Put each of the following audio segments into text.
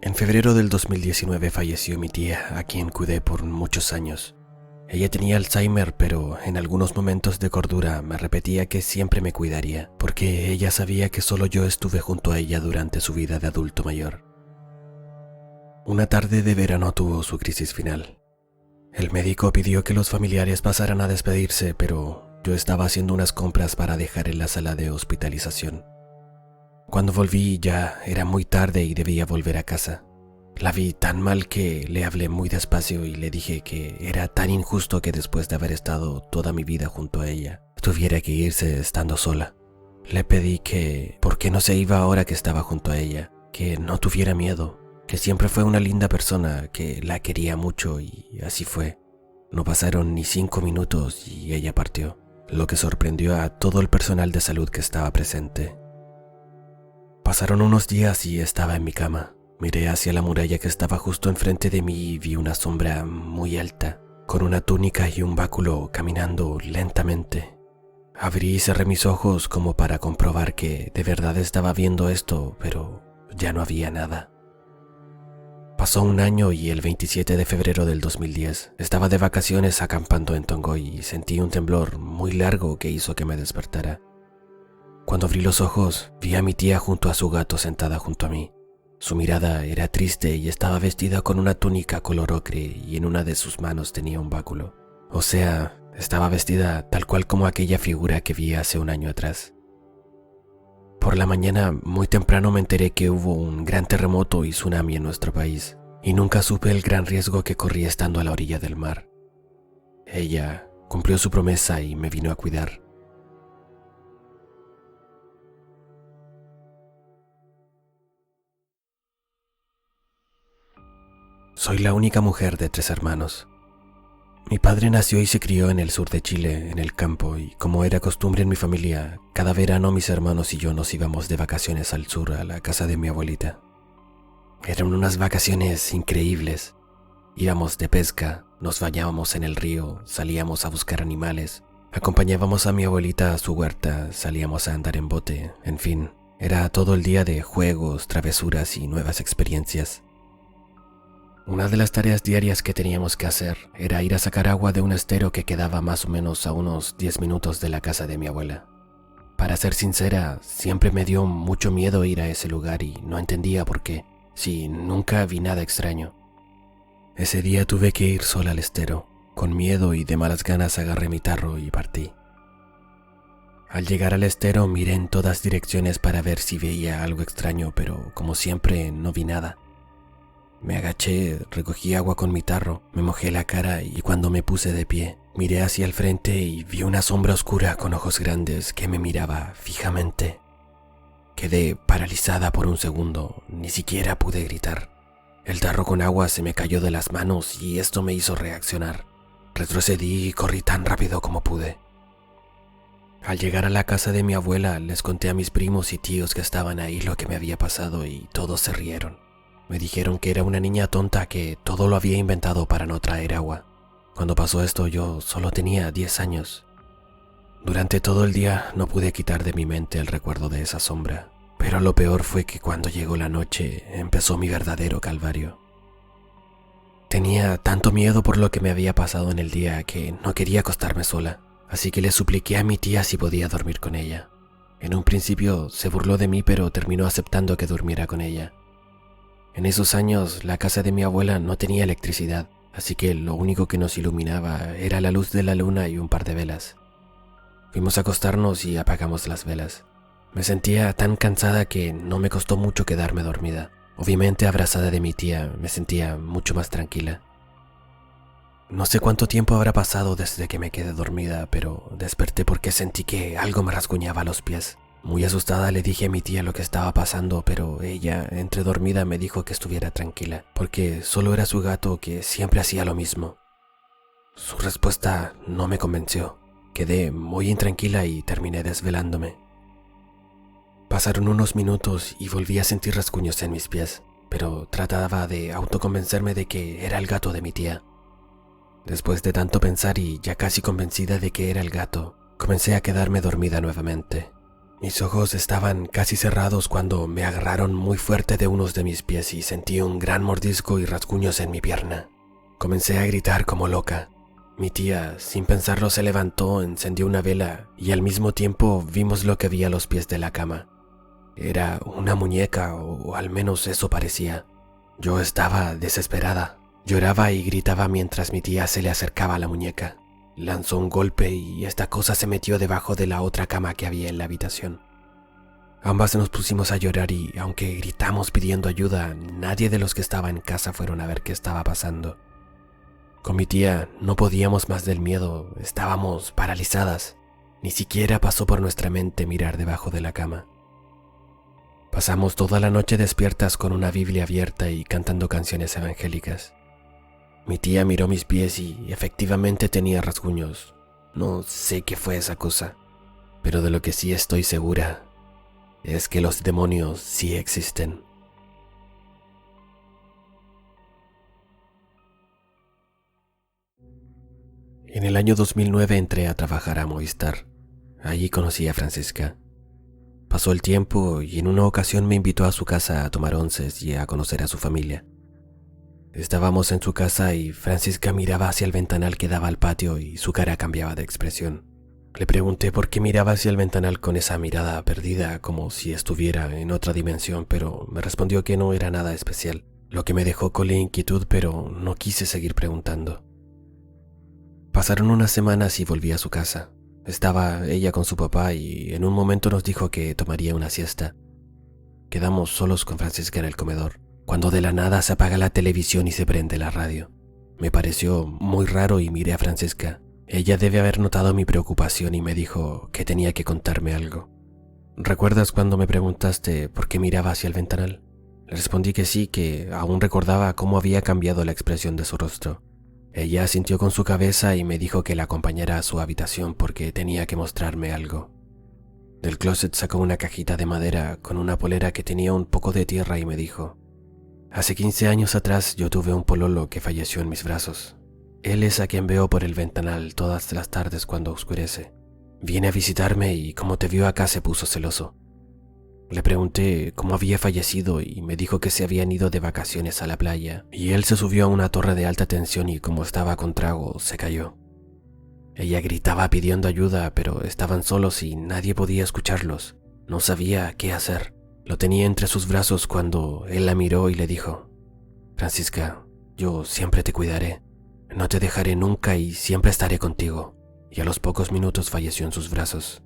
En febrero del 2019 falleció mi tía, a quien cuidé por muchos años. Ella tenía Alzheimer, pero en algunos momentos de cordura me repetía que siempre me cuidaría, porque ella sabía que solo yo estuve junto a ella durante su vida de adulto mayor. Una tarde de verano tuvo su crisis final. El médico pidió que los familiares pasaran a despedirse, pero yo estaba haciendo unas compras para dejar en la sala de hospitalización. Cuando volví ya era muy tarde y debía volver a casa. La vi tan mal que le hablé muy despacio y le dije que era tan injusto que después de haber estado toda mi vida junto a ella, tuviera que irse estando sola. Le pedí que, ¿por qué no se iba ahora que estaba junto a ella? Que no tuviera miedo, que siempre fue una linda persona, que la quería mucho y así fue. No pasaron ni 5 minutos y ella partió, lo que sorprendió a todo el personal de salud que estaba presente. Pasaron unos días y estaba en mi cama. Miré hacia la muralla que estaba justo enfrente de mí y vi una sombra muy alta, con una túnica y un báculo caminando lentamente. Abrí y cerré mis ojos como para comprobar que de verdad estaba viendo esto, pero ya no había nada. Pasó un año y el 27 de febrero del 2010 estaba de vacaciones acampando en Tongoy y sentí un temblor muy largo que hizo que me despertara. Cuando abrí los ojos, vi a mi tía junto a su gato sentada junto a mí. Su mirada era triste y estaba vestida con una túnica color ocre y en una de sus manos tenía un báculo. O sea, estaba vestida tal cual como aquella figura que vi hace un año atrás. Por la mañana, muy temprano me enteré que hubo un gran terremoto y tsunami en nuestro país, y nunca supe el gran riesgo que corría estando a la orilla del mar. Ella cumplió su promesa y me vino a cuidar. Soy la única mujer de 3 hermanos. Mi padre nació y se crió en el sur de Chile, en el campo, y como era costumbre en mi familia, cada verano mis hermanos y yo nos íbamos de vacaciones al sur, a la casa de mi abuelita. Eran unas vacaciones increíbles. Íbamos de pesca, nos bañábamos en el río, salíamos a buscar animales, acompañábamos a mi abuelita a su huerta, salíamos a andar en bote, en fin, era todo el día de juegos, travesuras y nuevas experiencias. Una de las tareas diarias que teníamos que hacer era ir a sacar agua de un estero que quedaba más o menos a unos 10 minutos de la casa de mi abuela. Para ser sincera, siempre me dio mucho miedo ir a ese lugar y no entendía por qué, si nunca vi nada extraño. Ese día tuve que ir sola al estero. Con miedo y de malas ganas agarré mi tarro y partí. Al llegar al estero miré en todas direcciones para ver si veía algo extraño, pero como siempre no vi nada. Me agaché, recogí agua con mi tarro, me mojé la cara y cuando me puse de pie, miré hacia el frente y vi una sombra oscura con ojos grandes que me miraba fijamente. Quedé paralizada por un segundo, ni siquiera pude gritar. El tarro con agua se me cayó de las manos y esto me hizo reaccionar. Retrocedí y corrí tan rápido como pude. Al llegar a la casa de mi abuela, les conté a mis primos y tíos que estaban ahí lo que me había pasado y todos se rieron. Me dijeron que era una niña tonta que todo lo había inventado para no traer agua. Cuando pasó esto yo solo tenía 10 años. Durante todo el día no pude quitar de mi mente el recuerdo de esa sombra, pero lo peor fue que cuando llegó la noche empezó mi verdadero calvario. Tenía tanto miedo por lo que me había pasado en el día que no quería acostarme sola, así que le supliqué a mi tía si podía dormir con ella. En un principio se burló de mí, pero terminó aceptando que durmiera con ella. En esos años, la casa de mi abuela no tenía electricidad, así que lo único que nos iluminaba era la luz de la luna y un par de velas. Fuimos a acostarnos y apagamos las velas. Me sentía tan cansada que no me costó mucho quedarme dormida. Obviamente, abrazada de mi tía, me sentía mucho más tranquila. No sé cuánto tiempo habrá pasado desde que me quedé dormida, pero desperté porque sentí que algo me rasguñaba los pies. Muy asustada le dije a mi tía lo que estaba pasando, pero ella, entre dormida, me dijo que estuviera tranquila, porque solo era su gato que siempre hacía lo mismo. Su respuesta no me convenció. Quedé muy intranquila y terminé desvelándome. Pasaron unos minutos y volví a sentir rasguños en mis pies, pero trataba de autoconvencerme de que era el gato de mi tía. Después de tanto pensar y ya casi convencida de que era el gato, comencé a quedarme dormida nuevamente. Mis ojos estaban casi cerrados cuando me agarraron muy fuerte de unos de mis pies y sentí un gran mordisco y rasguños en mi pierna. Comencé a gritar como loca. Mi tía, sin pensarlo, se levantó, encendió una vela y al mismo tiempo vimos lo que había a los pies de la cama. Era una muñeca, o al menos eso parecía. Yo estaba desesperada. Lloraba y gritaba mientras mi tía se le acercaba a la muñeca. Lanzó un golpe y esta cosa se metió debajo de la otra cama que había en la habitación. Ambas nos pusimos a llorar y, aunque gritamos pidiendo ayuda, nadie de los que estaba en casa fueron a ver qué estaba pasando. Con mi tía no podíamos más del miedo, estábamos paralizadas. Ni siquiera pasó por nuestra mente mirar debajo de la cama. Pasamos toda la noche despiertas con una Biblia abierta y cantando canciones evangélicas. Mi tía miró mis pies y efectivamente tenía rasguños. No sé qué fue esa cosa, pero de lo que sí estoy segura es que los demonios sí existen. En el año 2009 entré a trabajar a Movistar. Allí conocí a Francisca. Pasó el tiempo y en una ocasión me invitó a su casa a tomar onces y a conocer a su familia. Estábamos en su casa y Francisca miraba hacia el ventanal que daba al patio y su cara cambiaba de expresión. Le pregunté por qué miraba hacia el ventanal con esa mirada perdida, como si estuviera en otra dimensión, pero me respondió que no era nada especial, lo que me dejó con la inquietud, pero no quise seguir preguntando. Pasaron unas semanas y volví a su casa. Estaba ella con su papá y en un momento nos dijo que tomaría una siesta. Quedamos solos con Francisca en el comedor, cuando de la nada se apaga la televisión y se prende la radio. Me pareció muy raro y miré a Francisca. Ella debe haber notado mi preocupación y me dijo que tenía que contarme algo. ¿Recuerdas cuando me preguntaste por qué miraba hacia el ventanal? Le respondí que sí, que aún recordaba cómo había cambiado la expresión de su rostro. Ella asintió con su cabeza y me dijo que la acompañara a su habitación porque tenía que mostrarme algo. Del closet sacó una cajita de madera con una polera que tenía un poco de tierra y me dijo: hace 15 años atrás yo tuve un pololo que falleció en mis brazos. Él es a quien veo por el ventanal todas las tardes cuando oscurece. Viene a visitarme y como te vio acá se puso celoso. Le pregunté cómo había fallecido y me dijo que se habían ido de vacaciones a la playa y él se subió a una torre de alta tensión y como estaba con trago se cayó. Ella gritaba pidiendo ayuda, pero estaban solos y nadie podía escucharlos. No sabía qué hacer. Lo tenía entre sus brazos cuando él la miró y le dijo: Francisca, yo siempre te cuidaré. No te dejaré nunca y siempre estaré contigo. Y a los pocos minutos falleció en sus brazos.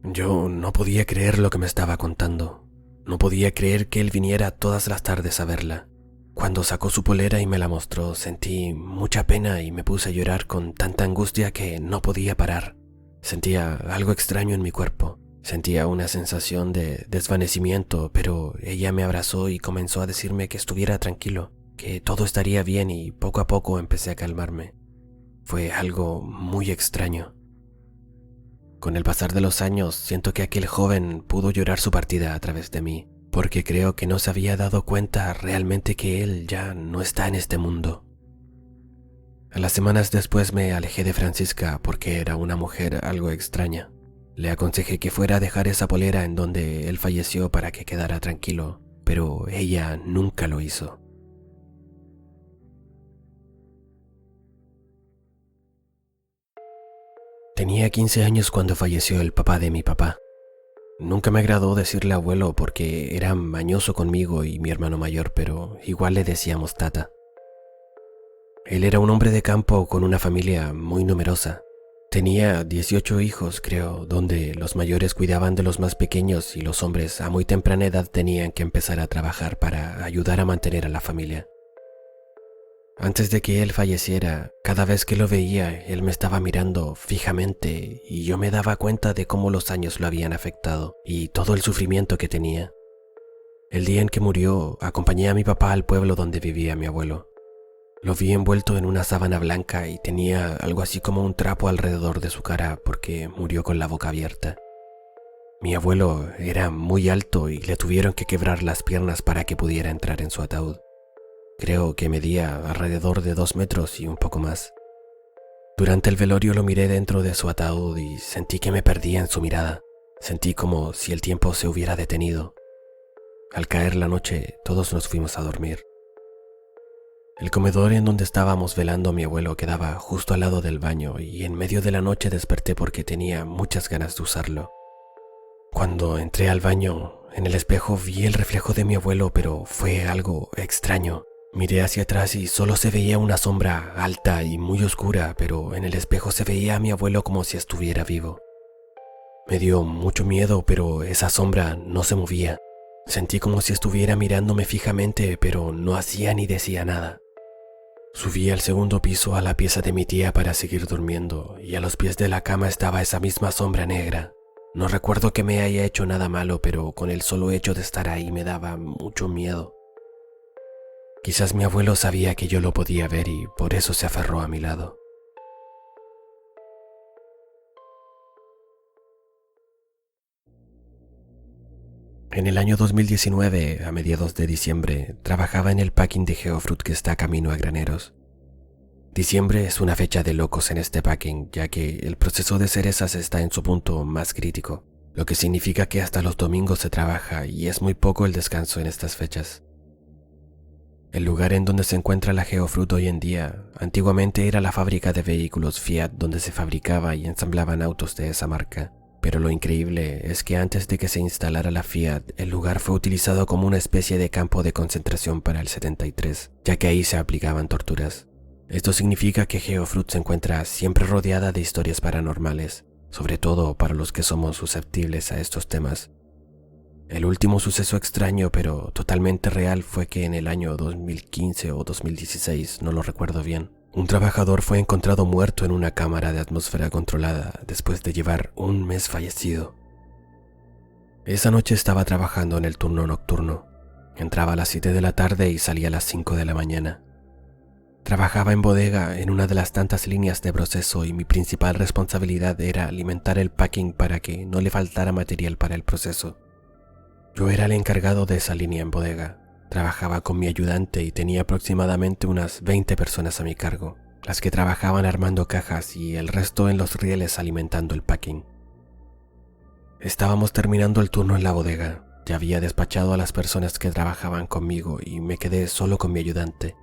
Yo no podía creer lo que me estaba contando. No podía creer que él viniera todas las tardes a verla. Cuando sacó su polera y me la mostró, sentí mucha pena y me puse a llorar con tanta angustia que no podía parar. Sentía algo extraño en mi cuerpo. Sentía una sensación de desvanecimiento, pero ella me abrazó y comenzó a decirme que estuviera tranquilo, que todo estaría bien y poco a poco empecé a calmarme. Fue algo muy extraño. Con el pasar de los años, siento que aquel joven pudo llorar su partida a través de mí, porque creo que no se había dado cuenta realmente que él ya no está en este mundo. A las semanas después me alejé de Francisca porque era una mujer algo extraña. Le aconsejé que fuera a dejar esa polera en donde él falleció para que quedara tranquilo, pero ella nunca lo hizo. Tenía 15 años cuando falleció el papá de mi papá. Nunca me agradó decirle abuelo porque era mañoso conmigo y mi hermano mayor, pero igual le decíamos tata. Él era un hombre de campo con una familia muy numerosa. Tenía 18 hijos, creo, donde los mayores cuidaban de los más pequeños y los hombres a muy temprana edad tenían que empezar a trabajar para ayudar a mantener a la familia. Antes de que él falleciera, cada vez que lo veía, él me estaba mirando fijamente y yo me daba cuenta de cómo los años lo habían afectado y todo el sufrimiento que tenía. El día en que murió, acompañé a mi papá al pueblo donde vivía mi abuelo. Lo vi envuelto en una sábana blanca y tenía algo así como un trapo alrededor de su cara porque murió con la boca abierta. Mi abuelo era muy alto y le tuvieron que quebrar las piernas para que pudiera entrar en su ataúd. Creo que medía alrededor de 2 metros y un poco más. Durante el velorio lo miré dentro de su ataúd y sentí que me perdía en su mirada. Sentí como si el tiempo se hubiera detenido. Al caer la noche, todos nos fuimos a dormir. El comedor en donde estábamos velando a mi abuelo quedaba justo al lado del baño y en medio de la noche desperté porque tenía muchas ganas de usarlo. Cuando entré al baño, en el espejo vi el reflejo de mi abuelo, pero fue algo extraño. Miré hacia atrás y solo se veía una sombra alta y muy oscura, pero en el espejo se veía a mi abuelo como si estuviera vivo. Me dio mucho miedo, pero esa sombra no se movía. Sentí como si estuviera mirándome fijamente, pero no hacía ni decía nada. Subí al segundo piso a la pieza de mi tía para seguir durmiendo, y a los pies de la cama estaba esa misma sombra negra. No recuerdo que me haya hecho nada malo, pero con el solo hecho de estar ahí me daba mucho miedo. Quizás mi abuelo sabía que yo lo podía ver y por eso se aferró a mi lado. En el año 2019, a mediados de diciembre, trabajaba en el packing de Geofruit que está camino a Graneros. Diciembre es una fecha de locos en este packing, ya que el proceso de cerezas está en su punto más crítico, lo que significa que hasta los domingos se trabaja y es muy poco el descanso en estas fechas. El lugar en donde se encuentra la Geofruit hoy en día, antiguamente era la fábrica de vehículos Fiat donde se fabricaba y ensamblaban autos de esa marca. Pero lo increíble es que antes de que se instalara la Fiat, el lugar fue utilizado como una especie de campo de concentración para el 73, ya que ahí se aplicaban torturas. Esto significa que Geofruit se encuentra siempre rodeada de historias paranormales, sobre todo para los que somos susceptibles a estos temas. El último suceso extraño pero totalmente real fue que en el año 2015 o 2016, no lo recuerdo bien, un trabajador fue encontrado muerto en una cámara de atmósfera controlada después de llevar un mes fallecido. Esa noche estaba trabajando en el turno nocturno. Entraba a las 7 de la tarde y salía a las 5 de la mañana. Trabajaba en bodega en una de las tantas líneas de proceso y mi principal responsabilidad era alimentar el packing para que no le faltara material para el proceso. Yo era el encargado de esa línea en bodega. Trabajaba con mi ayudante y tenía aproximadamente unas 20 personas a mi cargo, las que trabajaban armando cajas y el resto en los rieles alimentando el packing. Estábamos terminando el turno en la bodega. Ya había despachado a las personas que trabajaban conmigo y me quedé solo con mi ayudante.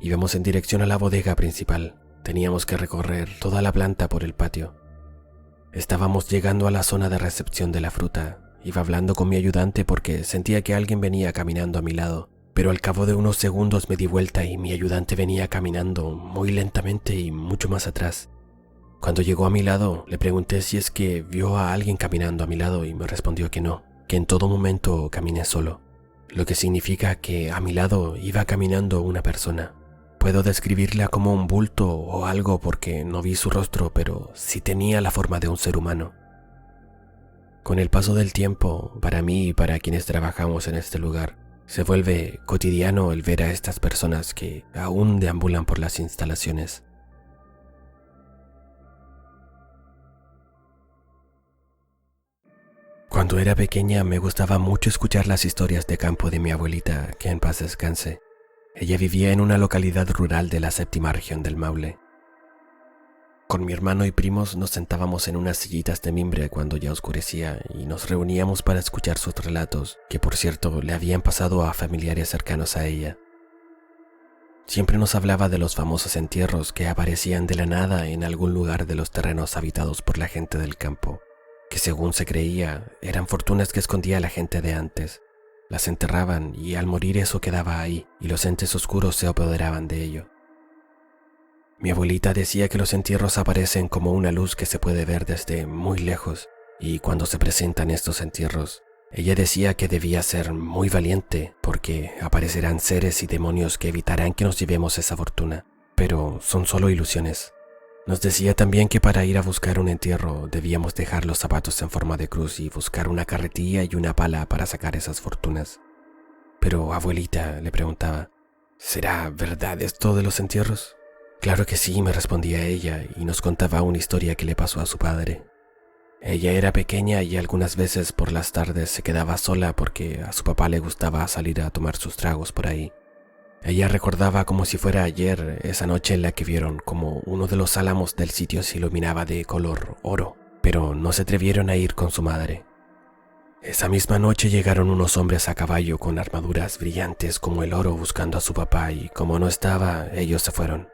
Íbamos en dirección a la bodega principal. Teníamos que recorrer toda la planta por el patio. Estábamos llegando a la zona de recepción de la fruta. Iba hablando con mi ayudante porque sentía que alguien venía caminando a mi lado, pero al cabo de unos segundos me di vuelta y mi ayudante venía caminando muy lentamente y mucho más atrás. Cuando llegó a mi lado, le pregunté si es que vio a alguien caminando a mi lado y me respondió que no, que en todo momento caminé solo, lo que significa que a mi lado iba caminando una persona. Puedo describirla como un bulto o algo porque no vi su rostro, pero sí tenía la forma de un ser humano. Con el paso del tiempo, para mí y para quienes trabajamos en este lugar, se vuelve cotidiano el ver a estas personas que aún deambulan por las instalaciones. Cuando era pequeña me gustaba mucho escuchar las historias de campo de mi abuelita, que en paz descanse. Ella vivía en una localidad rural de la 7ª región del Maule. Con mi hermano y primos nos sentábamos en unas sillitas de mimbre cuando ya oscurecía y nos reuníamos para escuchar sus relatos, que por cierto le habían pasado a familiares cercanos a ella. Siempre nos hablaba de los famosos entierros que aparecían de la nada en algún lugar de los terrenos habitados por la gente del campo, que según se creía eran fortunas que escondía la gente de antes. Las enterraban y al morir eso quedaba ahí y los entes oscuros se apoderaban de ello. Mi abuelita decía que los entierros aparecen como una luz que se puede ver desde muy lejos, y cuando se presentan estos entierros, ella decía que debía ser muy valiente porque aparecerán seres y demonios que evitarán que nos llevemos esa fortuna, pero son solo ilusiones. Nos decía también que para ir a buscar un entierro debíamos dejar los zapatos en forma de cruz y buscar una carretilla y una pala para sacar esas fortunas. Pero abuelita, le preguntaba, ¿será verdad esto de los entierros? Claro que sí, me respondía ella y nos contaba una historia que le pasó a su padre. Ella era pequeña y algunas veces por las tardes se quedaba sola porque a su papá le gustaba salir a tomar sus tragos por ahí. Ella recordaba como si fuera ayer esa noche en la que vieron como uno de los álamos del sitio se iluminaba de color oro, pero no se atrevieron a ir con su madre. Esa misma noche llegaron unos hombres a caballo con armaduras brillantes como el oro buscando a su papá y como no estaba, ellos se fueron.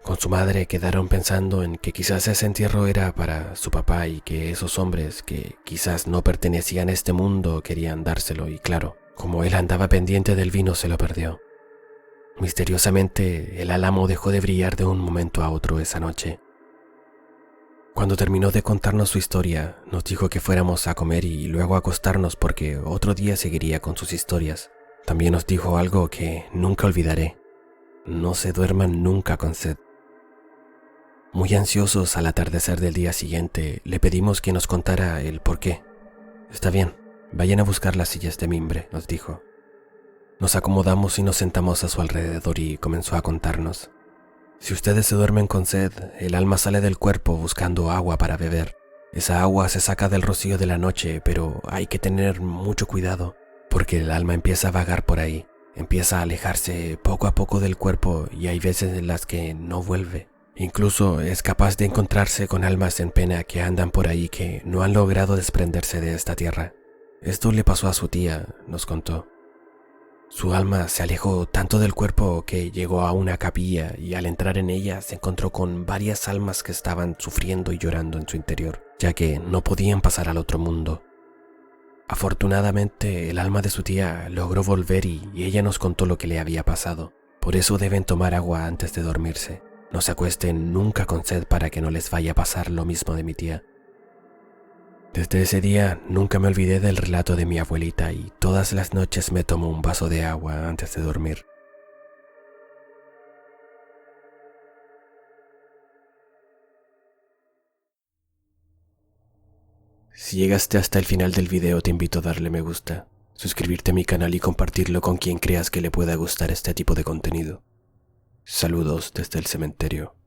Con su madre quedaron pensando en que quizás ese entierro era para su papá y que esos hombres que quizás no pertenecían a este mundo querían dárselo y claro, como él andaba pendiente del vino se lo perdió. Misteriosamente, el álamo dejó de brillar de un momento a otro esa noche. Cuando terminó de contarnos su historia, nos dijo que fuéramos a comer y luego a acostarnos porque otro día seguiría con sus historias. También nos dijo algo que nunca olvidaré. No se duerman nunca con sed. Muy ansiosos al atardecer del día siguiente, le pedimos que nos contara el por qué. Está bien, vayan a buscar las sillas de mimbre, nos dijo. Nos acomodamos y nos sentamos a su alrededor y comenzó a contarnos. Si ustedes se duermen con sed, el alma sale del cuerpo buscando agua para beber. Esa agua se saca del rocío de la noche, pero hay que tener mucho cuidado, porque el alma empieza a vagar por ahí, empieza a alejarse poco a poco del cuerpo y hay veces en las que no vuelve. Incluso es capaz de encontrarse con almas en pena que andan por ahí que no han logrado desprenderse de esta tierra. Esto le pasó a su tía, nos contó. Su alma se alejó tanto del cuerpo que llegó a una capilla y al entrar en ella se encontró con varias almas que estaban sufriendo y llorando en su interior, ya que no podían pasar al otro mundo. Afortunadamente, el alma de su tía logró volver y ella nos contó lo que le había pasado. Por eso deben tomar agua antes de dormirse. No se acuesten nunca con sed para que no les vaya a pasar lo mismo de mi tía. Desde ese día nunca me olvidé del relato de mi abuelita y todas las noches me tomo un vaso de agua antes de dormir. Si llegaste hasta el final del video te invito a darle me gusta, suscribirte a mi canal y compartirlo con quien creas que le pueda gustar este tipo de contenido. Saludos desde el cementerio.